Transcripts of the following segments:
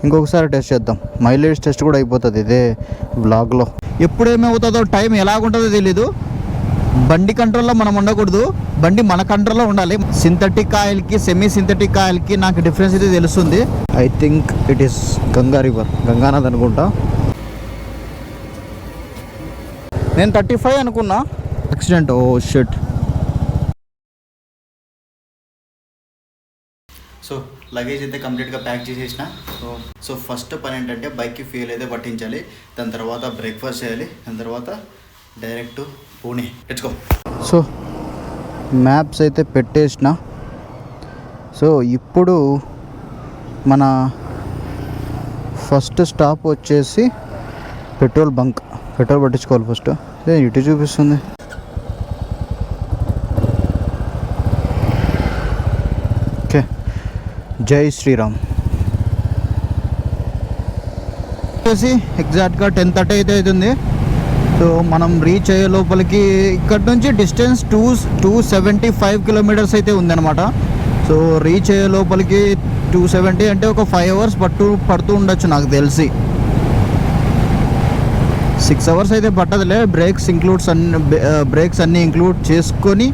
ఇంకొకసారి టెస్ట్ చేద్దాం. Mileage test కూడా అయిపోతుంది ఇదే బ్లాగ్లో. ఎప్పుడు ఏమవుతుందో, టైం ఎలాగుంటుందో తెలీదు. బండి కంట్రోల్లో మనం ఉండకూడదు, బండి మన కంట్రోల్లో ఉండాలి. సింథటిక్ ఆయిల్కి సెమీ సింథటిక్ ఆయిల్కి నాకు డిఫరెన్స్ అయితే తెలుస్తుంది. I think it is Ganga river, గంగానది అనుకుంటా. నేను 35 అనుకున్నా. Accident, oh shit. So luggage అయితే కంప్లీట్గా ప్యాక్ చేసేసిన. సో ఫస్ట్ పని ఏంటంటే బైక్కి ఫ్యూయల్ అయితే పట్టించాలి, దాని తర్వాత బ్రేక్ఫాస్ట్ చేయాలి, దాని తర్వాత direct Pune. Let's go. So maps అయితే పెట్టేసిన. సో ఇప్పుడు మన ఫస్ట్ స్టాప్ వచ్చేసి పెట్రోల్ బంక్. పెట్రోల్ పట్టించుకోవాలి ఫస్ట్. ఇటు చూపిస్తుంది. ఓకే, జై శ్రీరామ్. వచ్చేసి ఎగ్జాక్ట్గా 10:30 అయితే అవుతుంది. సో మనం రీచ్ అయ్యే లోపలికి ఇక్కడ నుంచి డిస్టెన్స్ 275 కిలోమీటర్స్ అయితే ఉందన్నమాట. సో రీచ్ అయ్యే లోపలికి 270 అంటే ఒక 5 hours పడుతూ ఉండొచ్చు నాకు తెలిసి. 6 hours అయితే పట్టదులే, బ్రేక్స్ అన్నీ ఇంక్లూడ్ చేసుకొని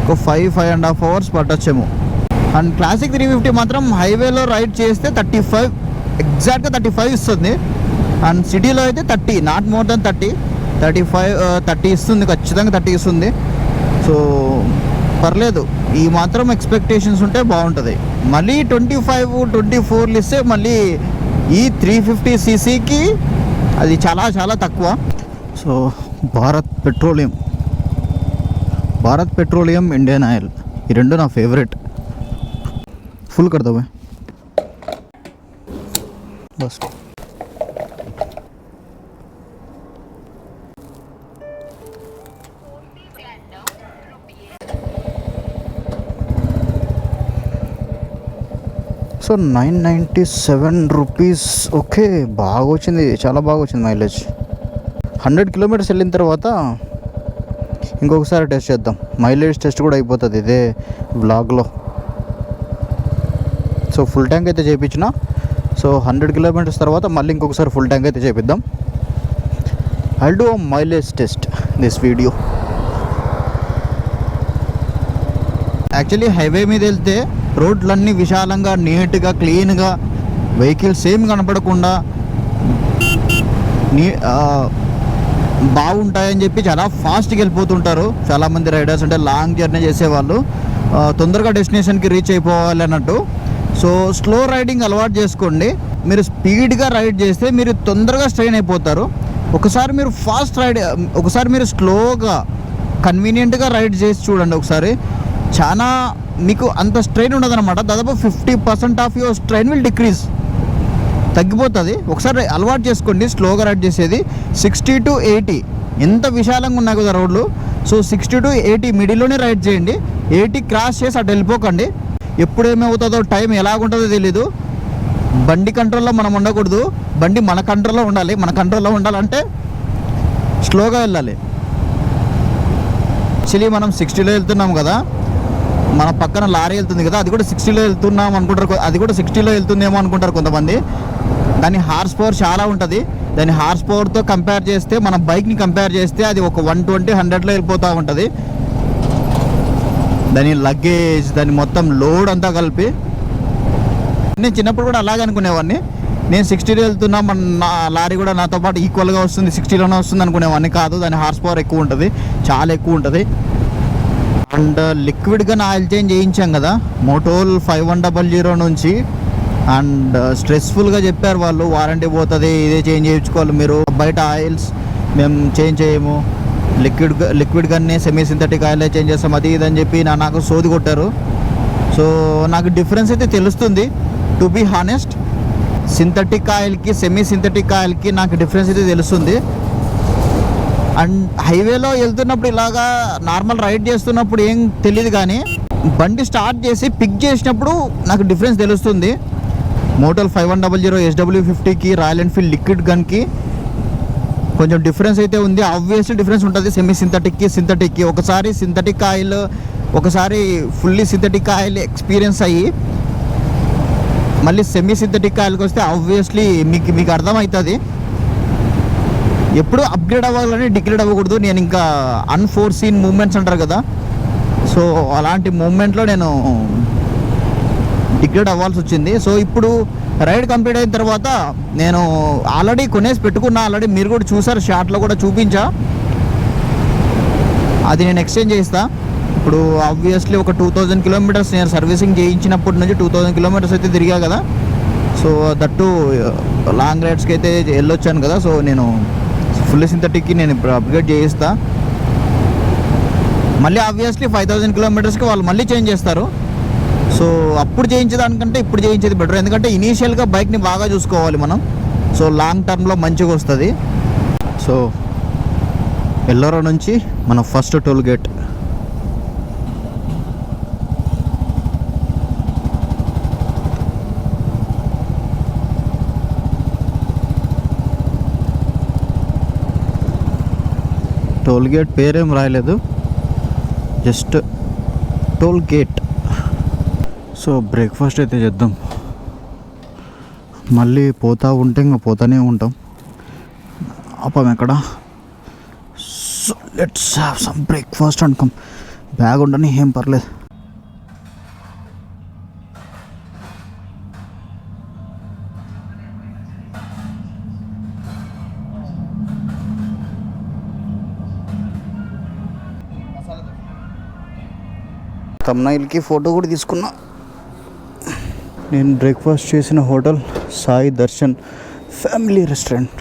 ఒక 5.5 hours పట్టొచ్చేమో. అండ్ క్లాసిక్ 350 మాత్రం హైవేలో రైడ్ చేస్తే 35, ఎగ్జాక్ట్గా 35 ఇస్తుంది. అండ్ సిటీలో అయితే 30, నాట్ మోర్ దెన్ 30 ఇస్తుంది, ఖచ్చితంగా 30 ఇస్తుంది. సో పర్లేదు, ఈ మాత్రం ఎక్స్పెక్టేషన్స్ ఉంటే బాగుంటుంది. మళ్ళీ 25-24 ఇస్తే మళ్ళీ ఈ 350cc అది చాలా చాలా తక్కువ. So Bharat petroleum, Indian oil, ఈ రెండు నా ఫేవరెట్. ఫుల్ कर दो भाई बस. So 997 rupees. ఓకే, బాగా వచ్చింది, చాలా బాగా వచ్చింది మైలేజ్. 100 kilometers వెళ్ళిన తర్వాత ఇంకొకసారి టెస్ట్ చేద్దాం. మైలేజ్ టెస్ట్ కూడా అయిపోతుంది ఇదే బ్లాగ్లో. సో ఫుల్ ట్యాంక్ అయితే చేయించిన. సో 100 kilometers తర్వాత మళ్ళీ ఇంకొకసారి ఫుల్ ట్యాంక్ అయితే చేపిద్దాం. I'll do mileage test this video. Actually highway మీద వెళ్తే రోడ్లన్నీ విశాలంగా, నీట్గా, క్లీన్గా, వెహికల్స్ ఏం కనపడకుండా బాగుంటాయని చెప్పి చాలా ఫాస్ట్గా వెళ్ళిపోతుంటారు చాలామంది రైడర్స్. అంటే లాంగ్ జర్నీ చేసేవాళ్ళు తొందరగా డెస్టినేషన్కి రీచ్ అయిపోవాలి అన్నట్టు. సో స్లో రైడింగ్ అలవాటు చేసుకోండి. మీరు స్పీడ్గా రైడ్ చేస్తే మీరు తొందరగా స్ట్రెయిన్ అయిపోతారు. ఒకసారి మీరు స్లోగా కన్వీనియంట్గా రైడ్ చేసి చూడండి ఒకసారి. చాలా మీకు అంత స్ట్రెయిన్ ఉండదన్నమాట. దాదాపు 50% of your strain will decrease, తగ్గిపోతుంది. ఒకసారి అలవాటు చేసుకోండి స్లోగా రైడ్ చేసేది. 60 to 80 ఎంత విశాలంగా ఉన్నాయి కదా రోడ్లు. సో 60 to 80 మిడిల్లోనే రైడ్ చేయండి. 80 క్రాస్ చేసి అటు వెళ్ళిపోకండి. ఎప్పుడు ఏమవుతుందో, టైం ఎలాగుంటుందో తెలీదు. బండి కంట్రోల్లో మనం ఉండకూడదు, బండి మన కంట్రోల్లో ఉండాలి. మన కంట్రోల్లో ఉండాలంటే స్లోగా వెళ్ళాలి. యాక్చువల్లీ మనం 60లో వెళ్తున్నాం కదా, మన పక్కన లారీ వెళ్తుంది కదా, అది కూడా 60లో వెళ్తున్నాం అనుకుంటారు. అది కూడా 60లో వెళ్తుందేమో అనుకుంటారు కొంతమంది. దాని హార్స్ పవర్ చాలా ఉంటుంది. దాని హార్స్ పవర్తో కంపేర్ చేస్తే, మన బైక్ని కంపేర్ చేస్తే అది ఒక 120-100లో వెళ్ళిపోతూ ఉంటుంది. దాని లగేజ్, దాని మొత్తం లోడ్ అంతా కలిపి. నేను చిన్నప్పుడు కూడా అలాగే అనుకునేవాడిని. నేను 60లో వెళ్తున్నా, నా లారీ కూడా నాతో పాటు ఈక్వల్గా వస్తుంది, 60లోనే వస్తుంది అనుకునేవాడిని. కాదు, దాని హార్స్ పవర్ ఎక్కువ ఉంటుంది, చాలా ఎక్కువ ఉంటుంది. అండ్ లిక్విడ్గా ఆయిల్ చేంజ్ చేయించాం కదా మోటోల్ 5100 నుంచి. అండ్ స్ట్రెస్ఫుల్గా చెప్పారు వాళ్ళు, వారంటీ పోతుంది, ఇదే చేంజ్ చేయించుకోవాలి మీరు, బయట ఆయిల్స్ మేము చేంజ్ చేయము, లిక్విడ్గానే సెమీ సింథటిక్ ఆయిల్ చేంజ్ చేస్తాం, అది ఇదని చెప్పి నాకు సోది కొట్టారు. సో నాకు డిఫరెన్స్ అయితే తెలుస్తుంది, టు బీ హానెస్ట్. సింథటిక్ ఆయిల్కి సెమీ సింథటిక్ ఆయిల్కి నాకు డిఫరెన్స్ అయితే తెలుస్తుంది. అండ్ హైవేలో వెళ్తున్నప్పుడు ఇలాగా నార్మల్ రైడ్ చేస్తున్నప్పుడు ఏం తెలియదు, కానీ బండి స్టార్ట్ చేసి పిక్ చేసినప్పుడు నాకు డిఫరెన్స్ తెలుస్తుంది. మోటోల్ 5100 SW50కి, రాయల్ ఎన్ఫీల్డ్ లిక్విడ్ గన్కి కొంచెం డిఫరెన్స్ అయితే ఉంది. ఆబ్వియస్లీ డిఫరెన్స్ ఉంటుంది సెమీ సింథటిక్కి. ఒకసారి సింథటిక్ ఆయిల్, ఒకసారి ఫుల్లీ సింథటిక్ ఆయిల్ ఎక్స్పీరియన్స్ అయ్యి మళ్ళీ సెమీ సింథటిక్ ఆయిల్కి వస్తే ఆబ్వియస్లీ మీకు అర్థమవుతుంది. ఎప్పుడు అప్గ్రేడ్ అవ్వాలని డిగ్రేడ్ అవ్వకూడదు. నేను ఇంకా అన్ఫోర్సీన్ మూమెంట్స్ అంటారు కదా, సో అలాంటి మూమెంట్లో నేను డిగ్రేడ్ అవ్వాల్సి వచ్చింది. సో ఇప్పుడు రైడ్ కంప్లీట్ అయిన తర్వాత నేను ఆల్రెడీ కొనేసి పెట్టుకున్నా. ఆల్రెడీ మీరు కూడా చూసారు, షార్ట్లో కూడా చూపించా. అది నేను ఎక్స్చేంజ్ చేస్తా. ఇప్పుడు ఆబ్వియస్లీ ఒక 2000 కిలోమీటర్స్ నేను సర్వీసింగ్ చేయించినప్పటి నుంచి 2000 కిలోమీటర్స్ అయితే తిరిగా కదా. సో దట్టు లాంగ్ రైడ్స్కి అయితే వెళ్ళొచ్చాను కదా. సో నేను ఫుల్ సింథటిక్కి నేను ఇప్పుడు అప్గ్రేడ్ చేయిస్తా. మళ్ళీ ఆబ్వియస్లీ 5000 కిలోమీటర్స్కి వాళ్ళు మళ్ళీ చేంజ్ చేస్తారు. సో అప్పుడు చేయించేదానికంటే ఇప్పుడు చేయించేది బెటర్. ఎందుకంటే ఇనీషియల్గా బైక్ని బాగా చూసుకోవాలి మనం. సో లాంగ్ టర్మ్లో మంచిగా వస్తుంది. సో ఎల్లోరా నుంచి మన first toll gate. Toll gate పేరేం రాయలేదు, just toll gate. So breakfast అయితే చేద్దాం. మళ్ళీ పోతా ఉంటే ఇంకా పోతానే ఉంటాం. అప్పం ఎక్కడ? So let's have some breakfast and come. Bag ఉండని ఏం పర్లేదు. తమ్నైల్కి ఫోటో కూడా తీసుకున్నా. నేను బ్రేక్ఫాస్ట్ చేసిన hotel Sai Darshan family restaurant.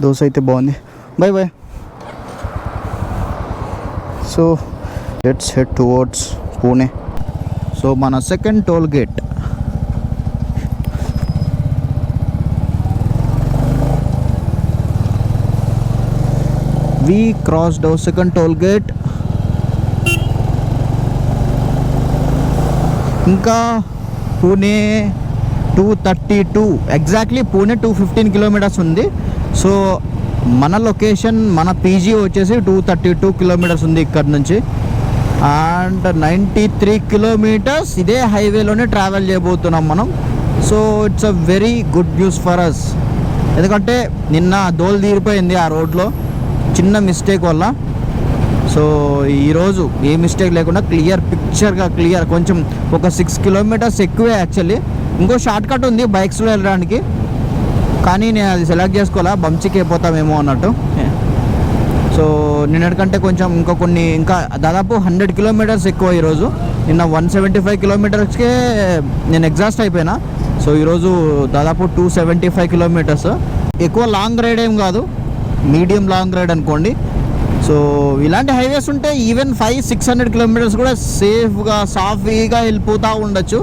Dosa అయితే బాగుంది. Bye bye. So let's head towards Pune. So మన second toll gate. We crossed our second toll gate. ఇంకా పూణే 232, ఎగ్జాక్ట్లీ పూణే 215 కిలోమీటర్స్ ఉంది. సో మన లొకేషన్, మన పీజీ వచ్చేసి 232 కిలోమీటర్స్ ఉంది ఇక్కడ నుంచి. అండ్ 93 కిలోమీటర్స్ ఇదే హైవేలోనే ట్రావెల్ చేయబోతున్నాం మనం. So it's a very good news for us. ఎందుకంటే నిన్న దోలు తీరిపోయింది ఆ రోడ్లో చిన్న మిస్టేక్ వల్ల. సో ఈరోజు ఏ మిస్టేక్ లేకుండా క్లియర్ కొంచెం ఒక 6 కిలోమీటర్స్ ఎక్కువే యాక్చువల్లీ. ఇంకో షార్ట్ కట్ ఉంది బైక్స్లో వెళ్ళడానికి, కానీ నేను అది సెలెక్ట్ చేసుకోవాలా, బంచికి అయిపోతామేమో అన్నట్టు. సో నిన్నటికంటే కొంచెం ఇంకా దాదాపు 100 కిలోమీటర్స్ ఎక్కువ ఈరోజు. నిన్న 175 కిలోమీటర్స్కే నేను ఎగ్జాస్ట్ అయిపోయినా. సో ఈరోజు దాదాపు 275 కిలోమీటర్స్. ఎక్కువ లాంగ్ రైడ్ ఏం కాదు, మీడియం లాంగ్ రైడ్ అనుకోండి. సో ఇలాంటి హైవేస్ ఉంటే ఈవెన్ 500-600 కిలోమీటర్స్ కూడా సేఫ్గా సాఫీగా వెళ్ళిపోతూ ఉండొచ్చు,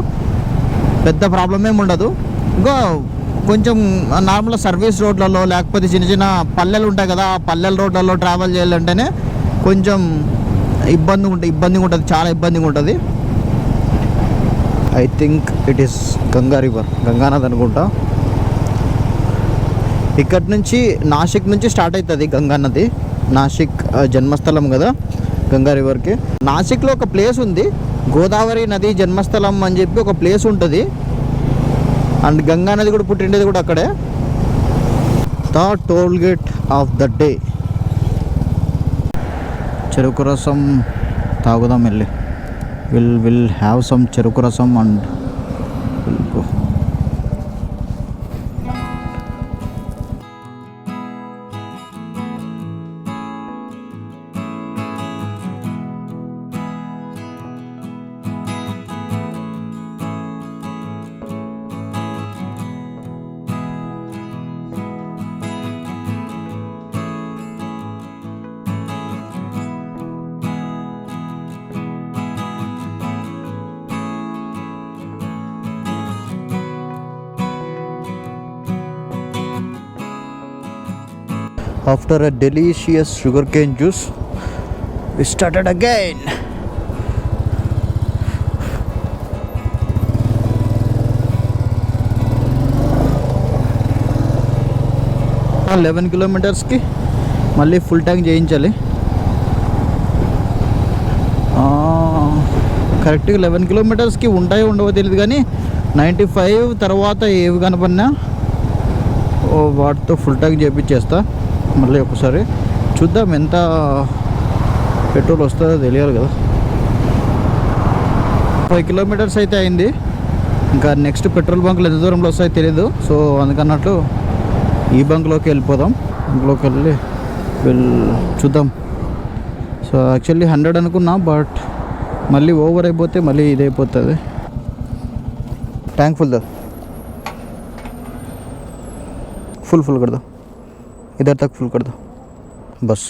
పెద్ద ప్రాబ్లం ఏమి ఉండదు. ఇంకా కొంచెం నార్మల్ సర్వీస్ రోడ్లలో లేకపోతే చిన్న చిన్న పల్లెలు ఉంటాయి కదా, ఆ పల్లెల రోడ్లలో ట్రావెల్ చేయాలంటేనే కొంచెం ఇబ్బందిగా ఉంటుంది, చాలా ఇబ్బందిగా ఉంటుంది. ఐ థింక్ ఇట్ ఈస్ గంగానది అనుకుంటా. ఇక్కడ నుంచి నాసిక్ నుంచి స్టార్ట్ అవుతుంది గంగానది. నాసిక్ జన్మస్థలం కదా గంగా రివర్కి. నాసిక్లో ఒక ప్లేస్ ఉంది, గోదావరి నది జన్మస్థలం అని చెప్పి ఒక ప్లేస్ ఉంటుంది. అండ్ గంగా నది కూడా పుట్టిండేది కూడా అక్కడే. The toll gate of the day. చెరుకు రసం తాగుదాం వెళ్ళి. విల్ హ్యావ్ సమ్ చెరుకు రసం and will go. After a delicious sugarcane juice, we started again. ఆ 11 కిలోమీటర్స్కి మళ్ళీ ఫుల్ ట్యాంక్ చేయించాలి. కరెక్ట్గా 11 కిలోమీటర్స్కి ఉంటాయో ఉండవో తెలియదు, కానీ 95 తర్వాత ఏవి కనపడినా వాటితో ఫుల్ ట్యాంక్ చేయించేస్తా. మళ్ళీ ఒకసారి చూద్దాం ఎంత పెట్రోల్ వస్తుందో తెలియాలి కదా. 5 కిలోమీటర్స్ అయితే అయింది. ఇంకా నెక్స్ట్ పెట్రోల్ బంకులు ఎంత దూరంలో వస్తాయో తెలియదు. సో అందుకన్నట్లు ఈ బంక్లోకి వెళ్ళిపోదాం. బంక్లోకి వెళ్ళి చూద్దాం. సో యాక్చువల్లీ 100 అనుకున్నా, బట్ మళ్ళీ ఓవర్ అయిపోతే మళ్ళీ ఇదైపోతుంది. टैंक फुल दो, फुल कर दो, इधर तक फुल कर दो. बस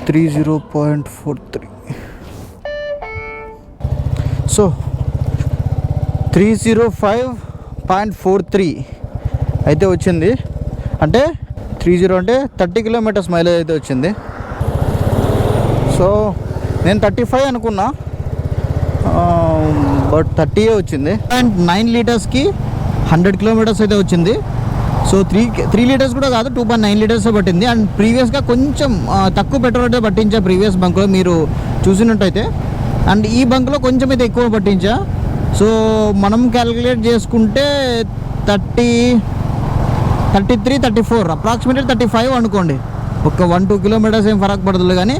30.43. సో 305.43 అయితే వచ్చింది. అంటే 30 అంటే 30 కిలోమీటర్స్ మైలేజ్ అయితే వచ్చింది. సో నేను 35 అనుకున్నా, బట్ 30 వచ్చింది. అండ్ 9 లీటర్స్కి 100 కిలోమీటర్స్ అయితే వచ్చింది. సో 3 లీటర్స్ కూడా కాదు, 2.9 లీటర్స్ పట్టింది. అండ్ ప్రీవియస్గా కొంచెం తక్కువ పెట్రోల్ అయితే పట్టించా ప్రీవియస్ బంక్లో మీరు చూసినట్టయితే. అండ్ ఈ బంక్లో కొంచెం అయితే ఎక్కువ పట్టించా. సో మనం క్యాలిక్యులేట్ చేసుకుంటే 33, 34 అప్రాక్సిమేట్లీ 35 అనుకోండి. ఒక 1-2 కిలోమీటర్స్ ఏం ఫరక్ పడదు, కానీ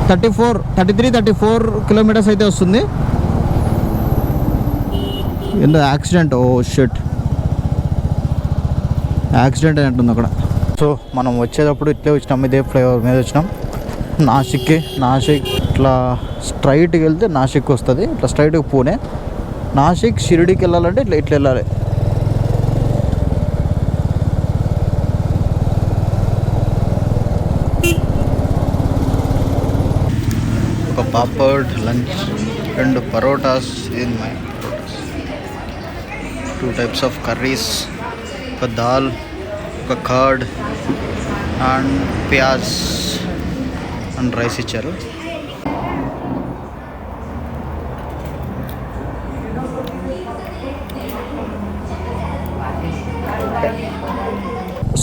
33-34 కిలోమీటర్స్ అయితే వస్తుంది. ఏందో యాక్సిడెంట్, ఓ షిట్, యాక్సిడెంట్ అయినట్టుంది అక్కడ. సో మనం వచ్చేటప్పుడు ఇట్లే వచ్చినాం, ఇదే ఫ్లైఓవర్ మీద వచ్చినాం. నాసిక్ ఇట్లా స్ట్రైట్కి వెళ్తే నాసిక్ వస్తుంది. ఇట్లా స్ట్రైట్కి పూణే, నాసిక్ షిరిడీకి వెళ్ళాలంటే ఇట్లా వెళ్ళాలి. ఒక papad lunch, 2 parotas, in my parotas, 2 types of curries, ఒక దాల్, ఒక curd and pyaaz and rice ఇచ్చారు.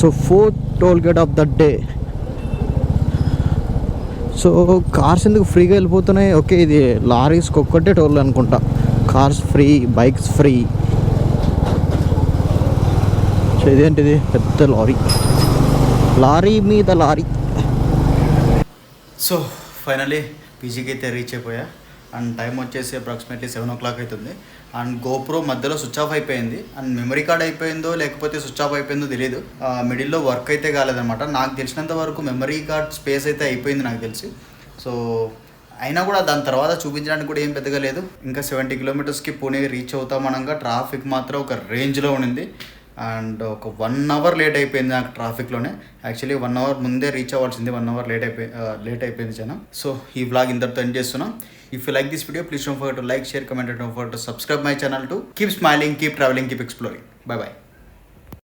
So 4th toll gate of the day. So cars ఎందుకు ఫ్రీగా వెళ్ళిపోతున్నాయి? ఓకే, ఇది లారీస్కి ఒక్కటే టోల్ అనుకుంటా, cars free, bikes free. So ఇదేంటిది, పెద్ద లారీ మీద లారీ. సో ఫైనలీ పీజీకి అయితే రీచ్ అయిపోయా. అండ్ టైం వచ్చేసి అప్రాక్సిమేట్లీ 7 o'clock అవుతుంది. అండ్ గోప్రో మధ్యలో స్విచ్ ఆఫ్ అయిపోయింది. అండ్ మెమరీ కార్డ్ అయిపోయిందో లేకపోతే స్విచ్ ఆఫ్ అయిపోయిందో తెలియదు. మిడిల్లో వర్క్ అయితే కాలేదన్నమాట. నాకు తెలిసినంత వరకు మెమరీ కార్డ్ స్పేస్ అయితే అయిపోయింది నాకు తెలిసి. సో అయినా కూడా దాని తర్వాత చూపించడానికి కూడా ఏం పెద్దగా లేదు. ఇంకా 70 కిలోమీటర్స్కి పూణే రీచ్ అవుతామనగా ట్రాఫిక్ మాత్రం ఒక రేంజ్లో ఉండింది. అండ్ ఒక 1 hour లేట్ అయిపోయింది నాకు ట్రాఫిక్లోనే. యాక్చువల్లీ 1 hour ముందే రీచ్ అవ్వాల్సింది, 1 hour లేట్ అయిపోయింది చాలా. సో ఈ వ్లాగ్ ఇంతటితో ఎండ్ చేస్తున్నాం. If you like this video, please don't forget to like, share, comment and don't forget to subscribe my channel to keep smiling, keep traveling, keep exploring. Bye bye.